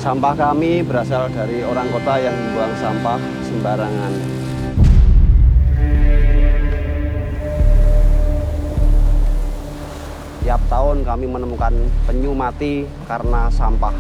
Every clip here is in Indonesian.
Sampah kami berasal dari orang kota yang membuang sampah sembarangan. Tiap tahun kami menemukan penyu mati karena sampah.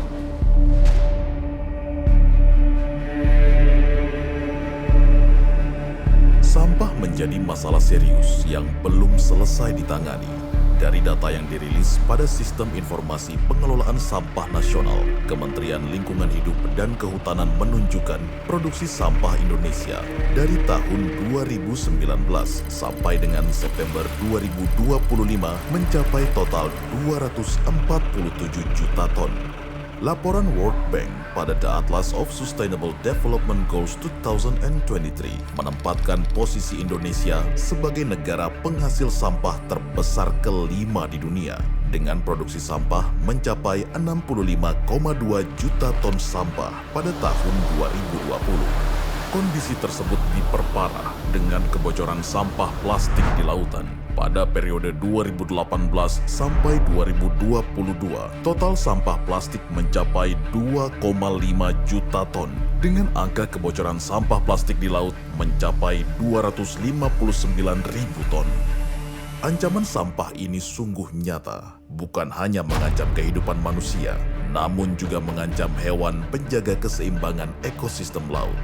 Sampah menjadi masalah serius yang belum selesai ditangani. Dari data yang dirilis pada Sistem Informasi Pengelolaan Sampah Nasional, Kementerian Lingkungan Hidup dan Kehutanan menunjukkan produksi sampah Indonesia dari tahun 2019 sampai dengan September 2025 mencapai total 247 juta ton. Laporan World Bank pada The Atlas of Sustainable Development Goals 2023 menempatkan posisi Indonesia sebagai negara penghasil sampah terbesar kelima di dunia dengan produksi sampah mencapai 65,2 juta ton sampah pada tahun 2020. Kondisi tersebut diperparah dengan kebocoran sampah plastik di lautan. Pada periode 2018 sampai 2022, total sampah plastik mencapai 2,5 juta ton, dengan angka kebocoran sampah plastik di laut mencapai 259.000 ton. Ancaman sampah ini sungguh nyata, bukan hanya mengancam kehidupan manusia, namun juga mengancam hewan penjaga keseimbangan ekosistem laut.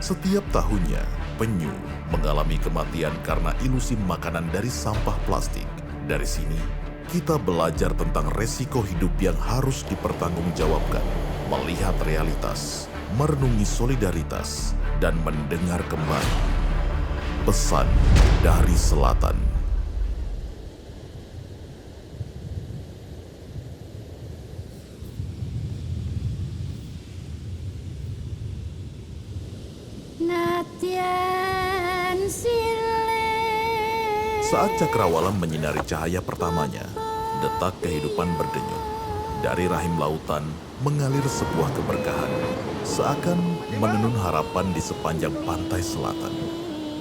Setiap tahunnya, penyu mengalami kematian karena ilusi makanan dari sampah plastik. Dari sini, kita belajar tentang resiko hidup yang harus dipertanggungjawabkan, melihat realitas, merenungi solidaritas, dan mendengar kembali pesan dari selatan. Saat cakrawala menyinari cahaya pertamanya, detak kehidupan berdenyut. Dari rahim lautan mengalir sebuah keberkahan, seakan menenun harapan di sepanjang pantai selatan.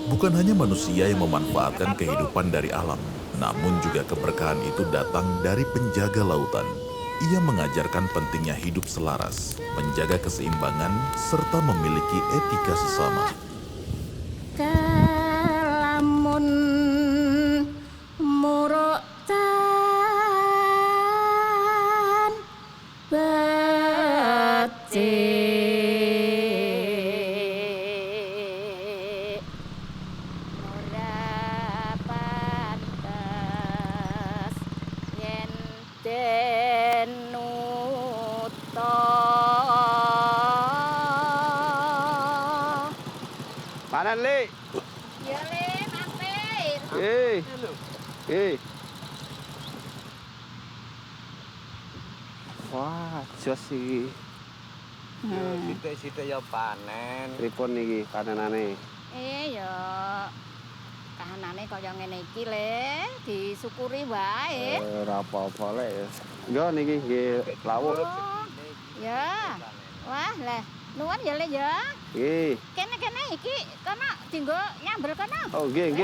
Bukan hanya manusia yang memanfaatkan kehidupan dari alam, namun juga keberkahan itu datang dari penjaga lautan. Ia mengajarkan pentingnya hidup selaras, menjaga keseimbangan, serta memiliki etika sesama. Mana Le? Ya Le, mampir. Wah, jos iki. Sithik-sithik ya panen. Pripun niki panenane? Ya kahanane kaya ngene iki Le, disyukuri wae. Ora apa-apa Le. Yo niki nggih lawuh. Oh, ya. Wah, lah, nuwun ya Le ya. Nggih. Kene iki kono dienggo nyambel kono. Oh, nggih,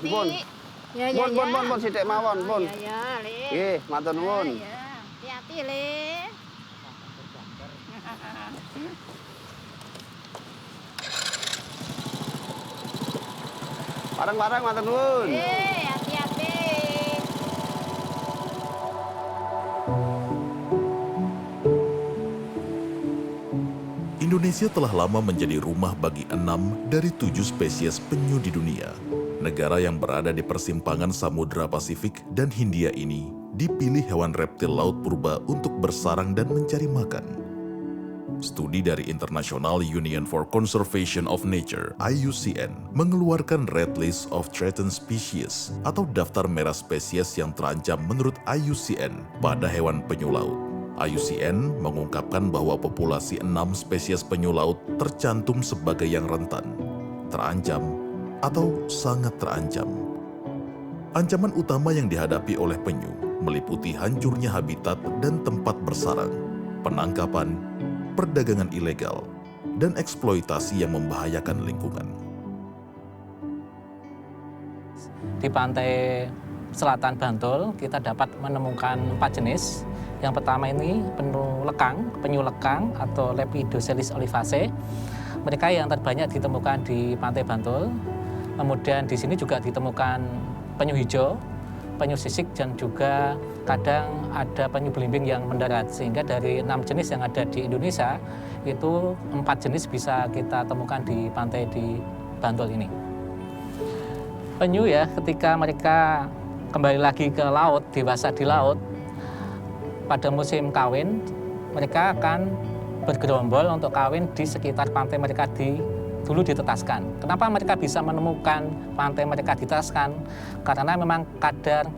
pun. Ya, Pun sithik mawon, pun. Ya, Le. Nggih, matur nuwun. Ya, hati-hati Le. Bareng-bareng matur nuwun. Hati-hati. Indonesia telah lama menjadi rumah bagi 6 dari 7 spesies penyu di dunia. Negara yang berada di persimpangan Samudra Pasifik dan Hindia ini dipilih hewan reptil laut purba untuk bersarang dan mencari makan. Studi dari International Union for Conservation of Nature (IUCN) mengeluarkan Red List of Threatened Species atau daftar merah spesies yang terancam menurut IUCN pada hewan penyu laut. IUCN mengungkapkan bahwa populasi 6 spesies penyu laut tercantum sebagai yang rentan, terancam, atau sangat terancam. Ancaman utama yang dihadapi oleh penyu meliputi hancurnya habitat dan tempat bersarang, penangkapan, perdagangan ilegal, dan eksploitasi yang membahayakan lingkungan. Di pantai selatan Bantul, kita dapat menemukan 4 jenis, Yang pertama ini penyu lekang atau Lepidoselis olivaceae. Mereka yang terbanyak ditemukan di Pantai Bantul. Kemudian di sini juga ditemukan penyu hijau, penyu sisik, dan juga kadang ada penyu belimbing yang mendarat. Sehingga dari 6 jenis yang ada di Indonesia, itu 4 jenis bisa kita temukan di pantai di Bantul ini. Penyu ya, ketika mereka kembali lagi ke laut, dewasa di laut, pada musim kawin, mereka akan bergerombol untuk kawin di sekitar pantai mereka dulu ditetaskan. Kenapa mereka bisa menemukan pantai mereka ditetaskan? Karena memang kadar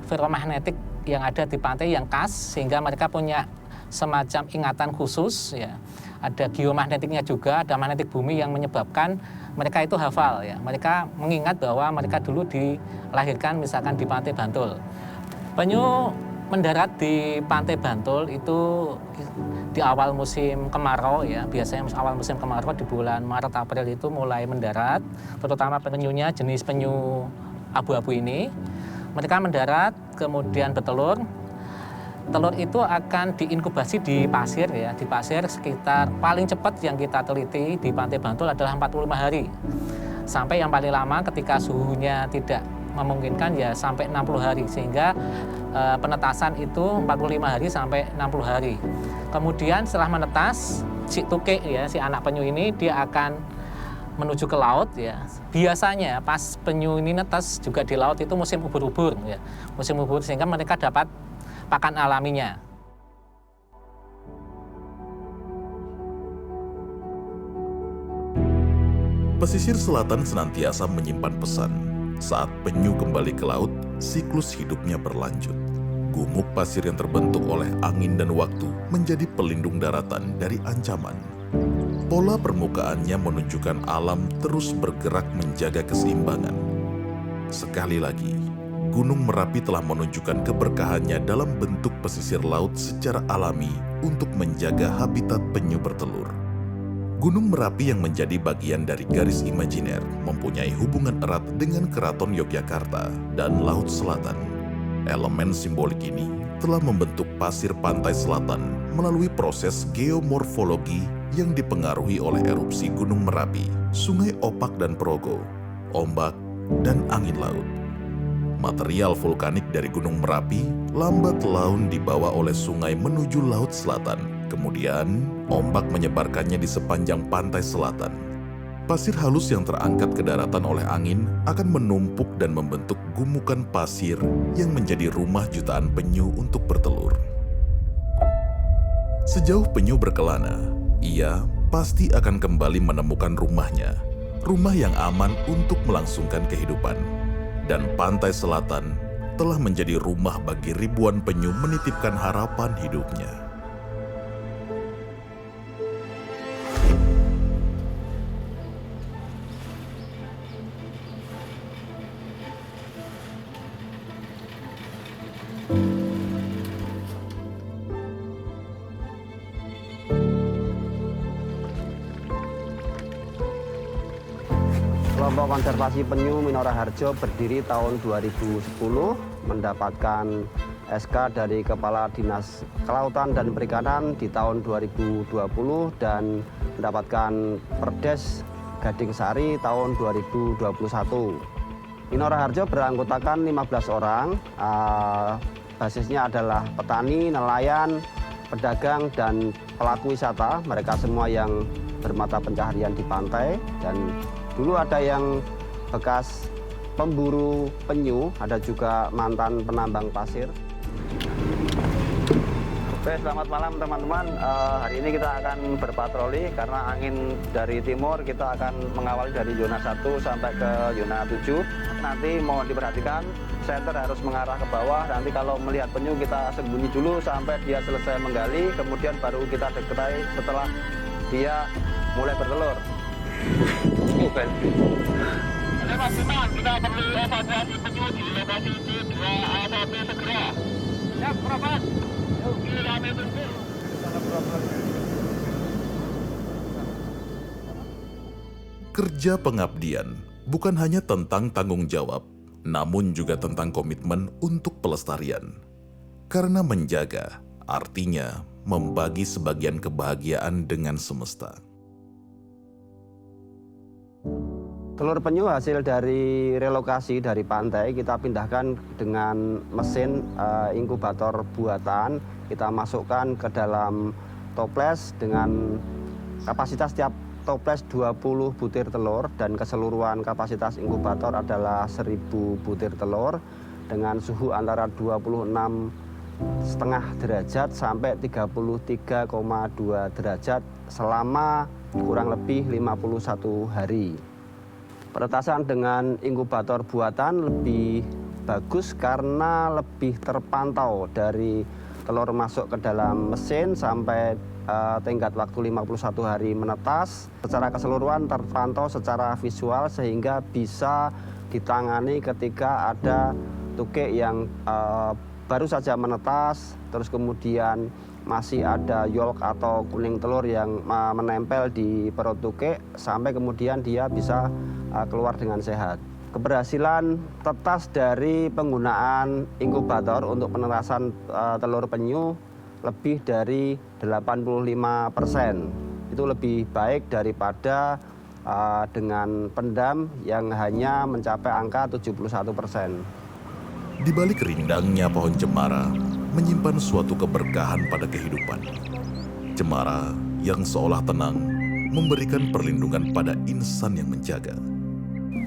feromagnetik yang ada di pantai yang khas, sehingga mereka punya semacam ingatan khusus. Ya. Ada geomagnetiknya juga, ada magnetik bumi yang menyebabkan mereka itu hafal. Ya. Mereka mengingat bahwa mereka dulu dilahirkan misalkan di Pantai Bantul. Penyu mendarat di Pantai Bantul itu di awal musim kemarau ya. Biasanya awal musim kemarau di bulan Maret April itu mulai mendarat, terutama penyunya jenis penyu abu-abu ini. Mereka mendarat kemudian bertelur. Telur itu akan diinkubasi di pasir ya. Di pasir sekitar paling cepat yang kita teliti di Pantai Bantul adalah 45 hari. Sampai yang paling lama ketika suhunya tidak memungkinkan ya sampai 60 hari, sehingga penetasan itu 45 hari sampai 60 hari. Kemudian setelah menetas, si tuke ya, si anak penyu ini dia akan menuju ke laut ya. Biasanya pas penyu ini netas juga di laut itu musim ubur-ubur ya. Musim ubur, sehingga mereka dapat pakan alaminya. Pesisir selatan senantiasa menyimpan pesan. Saat penyu kembali ke laut, siklus hidupnya berlanjut. Gumuk pasir yang terbentuk oleh angin dan waktu menjadi pelindung daratan dari ancaman. Pola permukaannya menunjukkan alam terus bergerak menjaga keseimbangan. Sekali lagi, Gunung Merapi telah menunjukkan keberkahannya dalam bentuk pesisir laut secara alami untuk menjaga habitat penyu bertelur. Gunung Merapi yang menjadi bagian dari garis imajiner mempunyai hubungan erat dengan Keraton Yogyakarta dan Laut Selatan. Elemen simbolik ini telah membentuk pasir pantai selatan melalui proses geomorfologi yang dipengaruhi oleh erupsi Gunung Merapi, Sungai Opak dan Progo, ombak, dan angin laut. Material vulkanik dari Gunung Merapi lambat laun dibawa oleh sungai menuju Laut Selatan. Kemudian, ombak menyebarkannya di sepanjang pantai selatan. Pasir halus yang terangkat ke daratan oleh angin akan menumpuk dan membentuk gumukan pasir yang menjadi rumah jutaan penyu untuk bertelur. Sejauh penyu berkelana, ia pasti akan kembali menemukan rumahnya, rumah yang aman untuk melangsungkan kehidupan. Dan pantai selatan telah menjadi rumah bagi ribuan penyu menitipkan harapan hidupnya. Kelompok Konservasi Penyu Minora Harjo berdiri tahun 2010, mendapatkan SK dari Kepala Dinas Kelautan dan Perikanan di tahun 2020 dan mendapatkan Perdes Gading Sari tahun 2021. Minora Harjo beranggotakan 15 orang, basisnya adalah petani, nelayan, pedagang, dan pelaku wisata. Mereka semua yang bermata pencaharian di pantai, dan dulu ada yang bekas pemburu penyu, ada juga mantan penambang pasir. Oke, selamat malam teman-teman. Hari ini kita akan berpatroli karena angin dari timur. Kita akan mengawali dari zona 1 sampai ke zona 7. Nanti mohon diperhatikan, center harus mengarah ke bawah. Nanti kalau melihat penyu kita sembunyi dulu sampai dia selesai menggali, kemudian baru kita deketai setelah dia mulai bertelur. Oke. Teman-teman, kita perlu evakuasi penyu di lokasi C2A1 segera. Siap, Prof. Yuk, kami tunggu. Kerja pengabdian bukan hanya tentang tanggung jawab, namun juga tentang komitmen untuk pelestarian. Karena menjaga Artinya, membagi sebagian kebahagiaan dengan semesta. Telur penyu hasil dari relokasi dari pantai kita pindahkan dengan mesin inkubator buatan. Kita masukkan ke dalam toples dengan kapasitas tiap toples 20 butir telur dan keseluruhan kapasitas inkubator adalah 1000 butir telur dengan suhu antara 26,5 derajat sampai 33,2 derajat selama kurang lebih 51 hari. Penetasan dengan inkubator buatan lebih bagus karena lebih terpantau dari telur masuk ke dalam mesin sampai tenggat waktu 51 hari menetas. Secara keseluruhan terpantau secara visual sehingga bisa ditangani ketika ada tukik yang baru saja menetas, terus kemudian masih ada yolk atau kuning telur yang menempel di perut tukik sampai kemudian dia bisa keluar dengan sehat. Keberhasilan tetas dari penggunaan inkubator untuk penetasan telur penyu lebih dari 85%. Itu lebih baik daripada dengan pendam yang hanya mencapai angka 71%. Di balik rindangnya pohon cemara, menyimpan suatu keberkahan pada kehidupan. Cemara yang seolah tenang, memberikan perlindungan pada insan yang menjaga.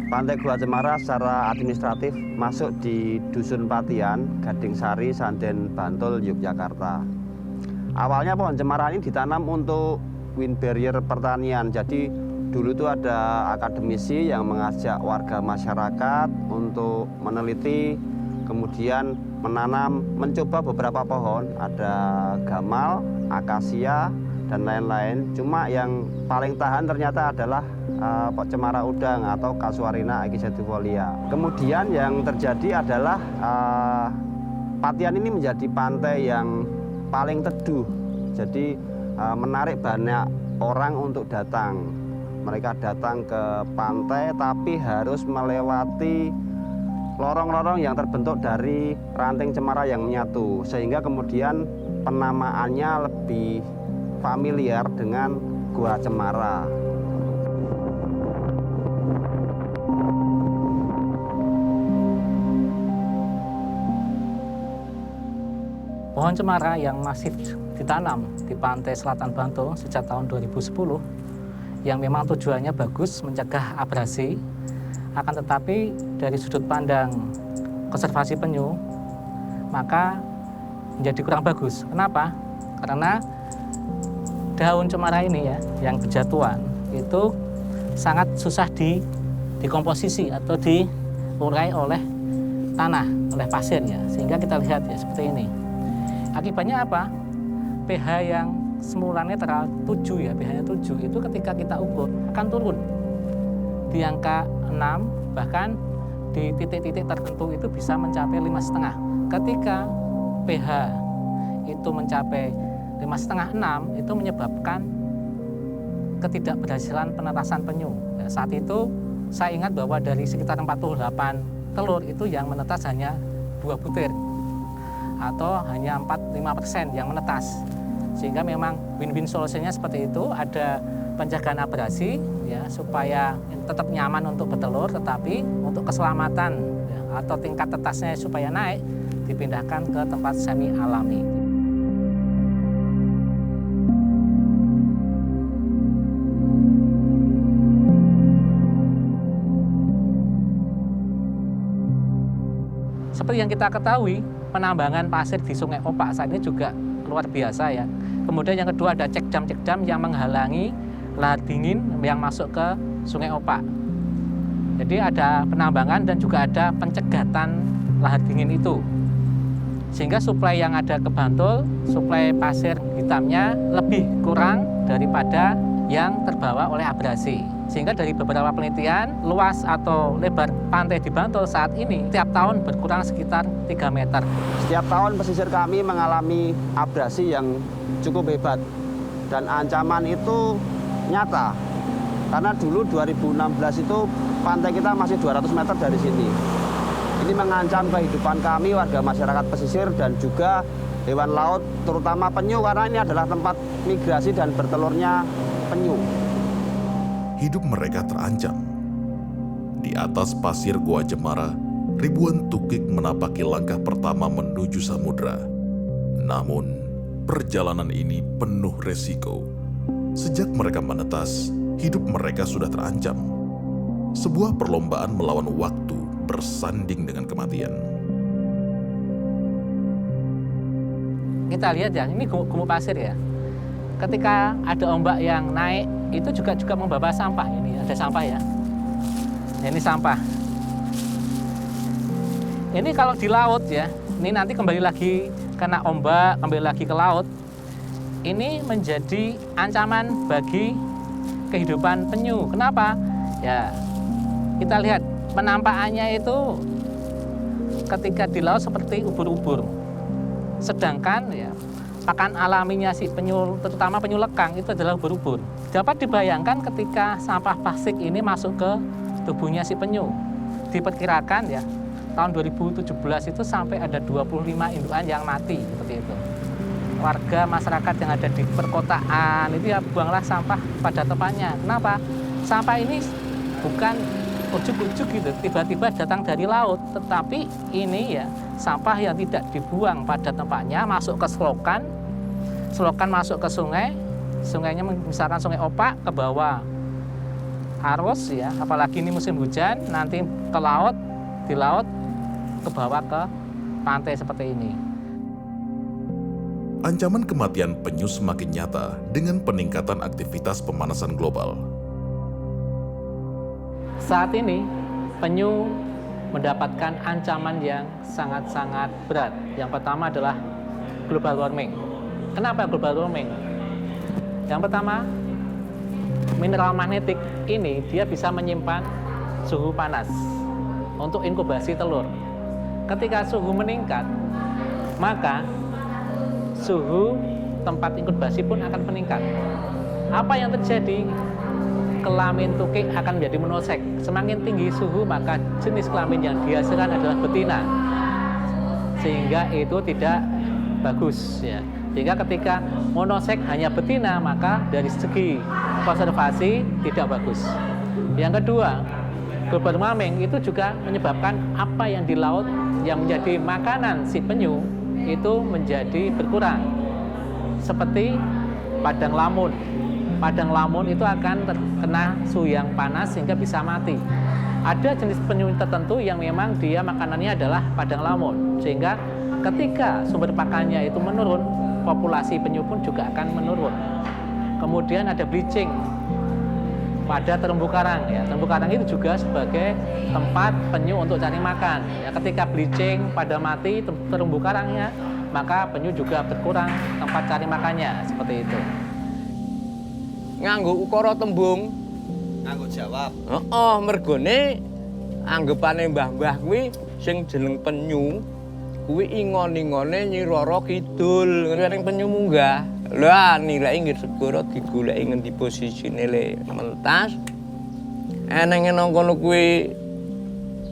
Pantai Gua Cemara secara administratif masuk di Dusun Patian, Gading Sari, Sanden, Bantul, Yogyakarta. Awalnya pohon cemara ini ditanam untuk wind barrier pertanian. Jadi dulu itu ada akademisi yang mengajak warga masyarakat untuk meneliti, kemudian menanam, mencoba beberapa pohon, ada gamal, akasia, dan lain-lain. Cuma yang paling tahan ternyata adalah cemara udang atau Casuarina aegisetifolia. Kemudian yang terjadi adalah Patian ini menjadi pantai yang paling teduh. Jadi menarik banyak orang untuk datang. Mereka datang ke pantai tapi harus melewati lorong-lorong yang terbentuk dari ranting cemara yang menyatu. Sehingga kemudian penamaannya lebih familiar dengan Gua Cemara. Pohon cemara yang masif ditanam di pantai selatan Bantul sejak tahun 2010 yang memang tujuannya bagus mencegah abrasi, akan tetapi dari sudut pandang konservasi penyu maka menjadi kurang bagus. Kenapa? Karena daun cemara ini ya yang berjatuhan itu sangat susah dikomposisi atau diurai oleh tanah, oleh pasir ya, sehingga kita lihat ya seperti ini. Akibatnya apa? pH yang semula netral 7 ya, pH-nya 7 itu ketika kita ukur akan turun di angka 6, bahkan di titik-titik tertentu itu bisa mencapai 5,5. Ketika pH itu mencapai 5,5-6 itu menyebabkan ketidakberhasilan penetasan penyu. Ya, saat itu saya ingat bahwa dari sekitar 48 telur itu yang menetas hanya 2 butir atau hanya 4-5% yang menetas, sehingga memang win-win solusinya seperti itu. Ada pencegahan abrasi ya supaya tetap nyaman untuk bertelur, tetapi untuk keselamatan ya, atau tingkat tetasnya supaya naik dipindahkan ke tempat semi alami. Seperti yang kita ketahui, penambangan pasir di Sungai Opak saat ini juga luar biasa ya. Kemudian yang kedua ada cekdam-cekdam yang menghalangi lahar dingin yang masuk ke Sungai Opak. Jadi ada penambangan dan juga ada pencegatan lahar dingin itu. Sehingga suplai yang ada ke Bantul, suplai pasir hitamnya lebih kurang daripada yang terbawa oleh abrasi. Sehingga dari beberapa penelitian, luas atau lebar pantai di Bantul saat ini tiap tahun berkurang sekitar 3 meter. Setiap tahun pesisir kami mengalami abrasi yang cukup hebat. Dan ancaman itu nyata. Karena dulu 2016 itu pantai kita masih 200 meter dari sini. Ini mengancam kehidupan kami warga masyarakat pesisir dan juga hewan laut, terutama penyu, karena ini adalah tempat migrasi dan bertelurnya penyu. Hidup mereka terancam. Di atas pasir Goa Jemara, ribuan tukik menapaki langkah pertama menuju samudra. Namun, perjalanan ini penuh resiko. Sejak mereka menetas, hidup mereka sudah terancam. Sebuah perlombaan melawan waktu bersanding dengan kematian. Kita lihat ya, ini gumuk pasir ya. Ketika ada ombak yang naik, itu juga membawa sampah. Ini ada sampah ya. Ini sampah. Ini kalau di laut ya, ini nanti kembali lagi kena ombak, kembali lagi ke laut. Ini menjadi ancaman bagi kehidupan penyu. Kenapa? Ya, kita lihat penampakannya itu ketika di laut seperti ubur-ubur. Sedangkan ya, pakan alaminya si penyu, terutama penyu lekang, itu adalah ubur-ubur. Dapat dibayangkan ketika sampah plastik ini masuk ke tubuhnya si penyu. Diperkirakan ya, tahun 2017 itu sampai ada 25 indukan yang mati seperti itu. Warga masyarakat yang ada di perkotaan itu ya buanglah sampah pada tempatnya. Kenapa? Sampah ini bukan ujuk-ujuk gitu, tiba-tiba datang dari laut, tetapi ini ya sampah yang tidak dibuang pada tempatnya, masuk ke selokan masuk ke sungai, sungainya misalkan Sungai Opak ke bawah arus ya, apalagi ini musim hujan, nanti ke laut, di laut ke bawah ke pantai seperti ini. Ancaman kematian penyu semakin nyata dengan peningkatan aktivitas pemanasan global. Saat ini, penyu mendapatkan ancaman yang sangat-sangat berat. Yang pertama adalah global warming. Kenapa global warming? Yang pertama, mineral magnetik ini dia bisa menyimpan suhu panas untuk inkubasi telur. Ketika suhu meningkat, maka suhu tempat inkubasi pun akan meningkat. Apa yang terjadi? Kelamin tukik akan menjadi monoseks. Semakin tinggi suhu, maka jenis kelamin yang dihasilkan adalah betina, sehingga itu tidak bagus ya. Sehingga ketika monoseks hanya betina, maka dari segi konservasi tidak bagus. Yang kedua, global warming itu juga menyebabkan apa yang di laut yang menjadi makanan si penyu itu menjadi berkurang. Seperti padang lamun. Padang lamun itu akan terkena suhu yang panas sehingga bisa mati. Ada jenis penyu tertentu yang memang dia makanannya adalah padang lamun, sehingga ketika sumber pakannya itu menurun, populasi penyu pun juga akan menurun. Kemudian ada bleaching pada terumbu karang ya. Terumbu karang itu juga sebagai tempat penyu untuk cari makan. Ya, ketika bleaching pada mati terumbu karangnya, maka penyu juga berkurang tempat cari makannya, seperti itu. Nganggo ukara tembung, Nganggo jawab. mergone anggapane mbah-mbah kuwi sing jeneng penyu kuwi ingon-ingone Nyi Roro Kidul, ngene penyu munggah. Lah nilai nggih segara digoleki ngendi posisine le mentas. Eneng nang kono kuwi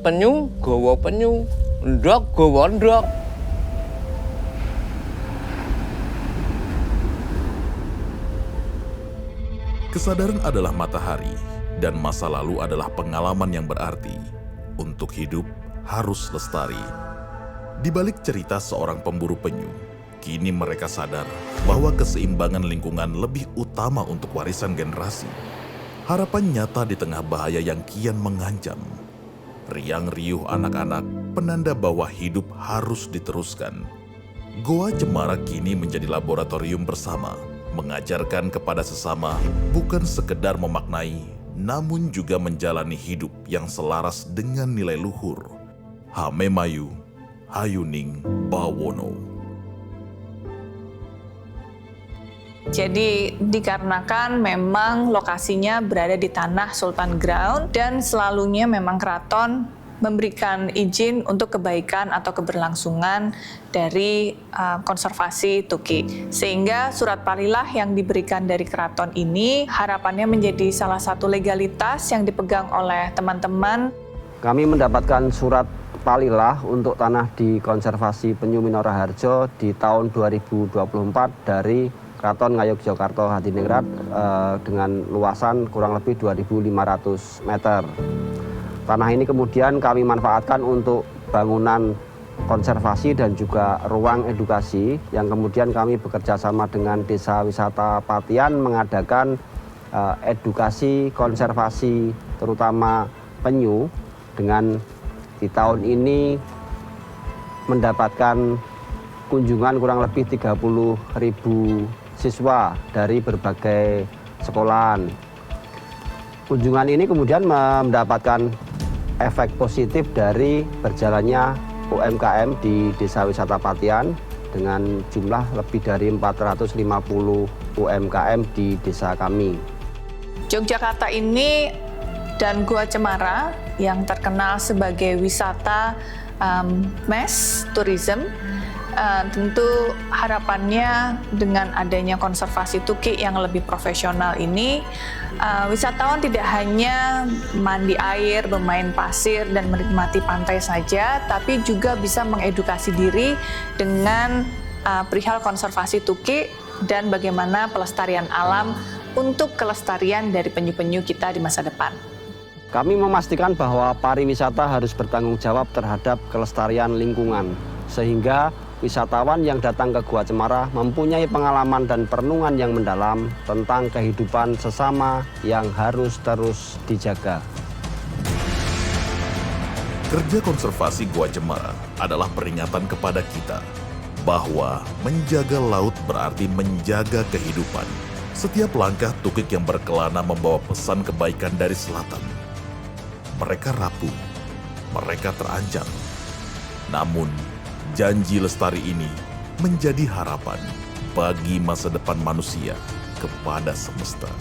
penyu gawa penyu, ndok gawa ndok. Kesadaran adalah matahari, dan masa lalu adalah pengalaman yang berarti. Untuk hidup, harus lestari. Di balik cerita seorang pemburu penyu, kini mereka sadar bahwa keseimbangan lingkungan lebih utama untuk warisan generasi. Harapan nyata di tengah bahaya yang kian mengancam. Riang riuh anak-anak, penanda bahwa hidup harus diteruskan. Goa Jemara kini menjadi laboratorium bersama, mengajarkan kepada sesama bukan sekedar memaknai, namun juga menjalani hidup yang selaras dengan nilai luhur. Hamemayu, Hayuning Bawono. Jadi dikarenakan memang lokasinya berada di tanah Sultan Ground dan selalunya memang keraton memberikan izin untuk kebaikan atau keberlangsungan dari konservasi tuki. Sehingga surat parilah yang diberikan dari keraton ini harapannya menjadi salah satu legalitas yang dipegang oleh teman-teman. Kami mendapatkan surat Palilah untuk tanah di konservasi penyu Minora Harjo di tahun 2024 dari Keraton Ngayogyakarta Hadiningrat dengan luasan kurang lebih 2.500 meter. Tanah ini kemudian kami manfaatkan untuk bangunan konservasi dan juga ruang edukasi yang kemudian kami bekerja sama dengan Desa Wisata Patian mengadakan edukasi konservasi terutama penyu dengan di tahun ini mendapatkan kunjungan kurang lebih 30.000 siswa dari berbagai sekolahan. Kunjungan ini kemudian mendapatkan efek positif dari berjalannya UMKM di Desa Wisata Patian dengan jumlah lebih dari 450 UMKM di desa kami. Yogyakarta ini dan Gua Cemara yang terkenal sebagai wisata mass tourism, tentu harapannya dengan adanya konservasi tukik yang lebih profesional ini, wisatawan tidak hanya mandi air, bermain pasir, dan menikmati pantai saja, tapi juga bisa mengedukasi diri dengan perihal konservasi tukik dan bagaimana pelestarian alam untuk kelestarian dari penyu-penyu kita di masa depan. Kami memastikan bahwa pariwisata harus bertanggung jawab terhadap kelestarian lingkungan, sehingga wisatawan yang datang ke Gua Cemara mempunyai pengalaman dan perenungan yang mendalam tentang kehidupan sesama yang harus terus dijaga. Kerja konservasi Gua Cemara adalah peringatan kepada kita bahwa menjaga laut berarti menjaga kehidupan. Setiap langkah tukik yang berkelana membawa pesan kebaikan dari selatan. Mereka rapuh, mereka terancam. Namun, janji lestari ini menjadi harapan bagi masa depan manusia kepada semesta.